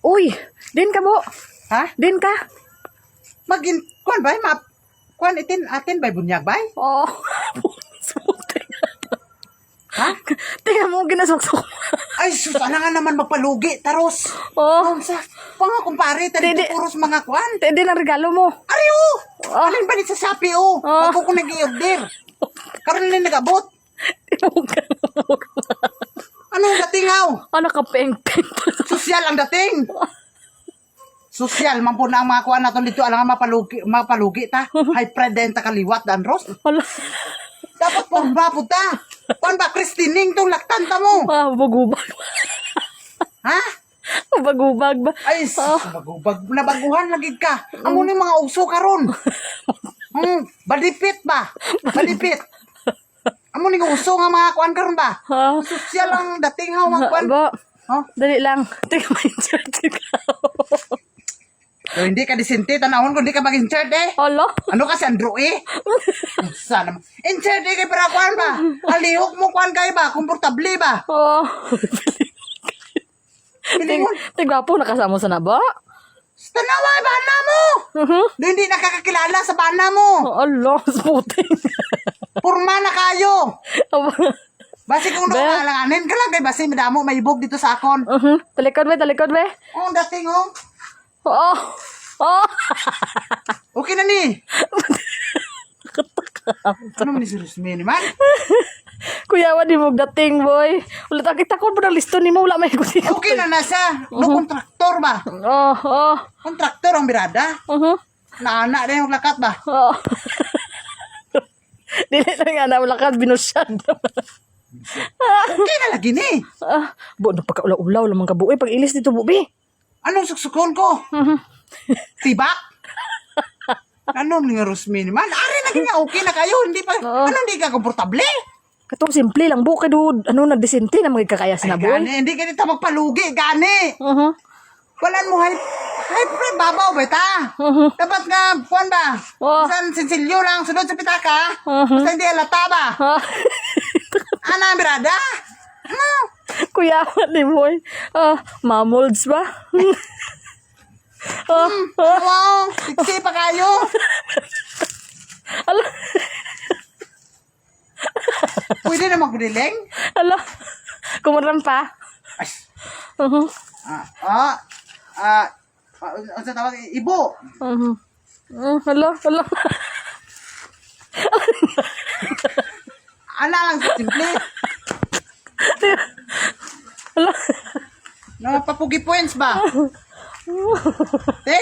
Uy, din ka mo. Ha? Din ka. Magin, kuan ba? Kuan atin ba bunyag ba? Oh. Ha? Tingnan mo, ginasuksok. Ay, sus, ana nga naman magpalugi, taros. Oh. Sa, panga kumpare, tadi Dede. puros mga kuan. Din ang regalo mo. Ariyo! Alin ba sa Shopee, Oh. Bago ko nag-i-order. Karon na nag-abot. Ano ang dating, haw? Ano ka, peng-peng. Sosyal ang dating. Sosyal, man po na ang mga kuan natin dito. Alam nga, mapalugi ta. High-pride din ta kaliwat, dan Ros. Wala. Dapat po ba po ta? Kuan ba, Christining tong laktan ta mo? Ah, bagubag. Ha? Bagubag ba? Ay, nabaguhan lagi ka. Amo ni mga uso karon. Balipit ba? Balipit. Amo ni uso nga mga kuan karon ba? Ha? Sosyal ang dating ha mga kuan. Ba, Oh, dali lang. Tingnan mo yung shirt ka. so, hindi ka disente tanahon kung hindi ka mag-insert eh. Hala? Ano kasi Andrew eh? Sana mo. Insert eh kay para kuan ba? Alihok mo kuan kay ba? Komportable ba? Oh. Pilingon. Tigwapo, nakasama sa naba. Tanawa ay bana mo. Do hindi nakakakilala sa bana mo. Allah, sputing. Purma na kayo. Basi kung doon alanganin ka lang kay basi madamo maibog dito sa akon. Talikod be, talikod be. Oh, dating oh. Oh. Oh. Okay na ni. Ano man ni Rusmi man? Kuya, di mo dating, boy. Ulit kita ko pa ng listo ni mo. Wala may gusto. Okay na nasa. No kontraktor ba? Oh, oh. Kontraktor ang birada. Naana na yung lakat ba? Oh. Dili na nga na wala ka binusyad. Okay na lagi ni. Bo, napagkaulaw-ulaw lamang ka, boy. Pag ilis dito, bubi. Anong suksukon ko? Tibak? Ano ni Rusmi man? Ari na nga okay na kayo. Hindi pa, ano hindi ka komportable? Katong simple lang, bo. Kaya ano na disente na magkakaya sa na, boy. Gani, hindi ka dito magpalugi. Gani. Walan mo hype babaw ba ta? Dapat nga, kuan ba? Bisan sinsilyo lang, sunod sa pitaka. Basta hindi halata ba? Ana, birada? Ano? Kuya, ni boy. Mamolds ba? Wow, siksi pa kayo. Ala. Pwede na magdiling? Ala. Kumaram pa. Ay. Ang sa tawag, ibo. Ala, ala. Ana lang sa simple. Ala. Papugi points ba? Te,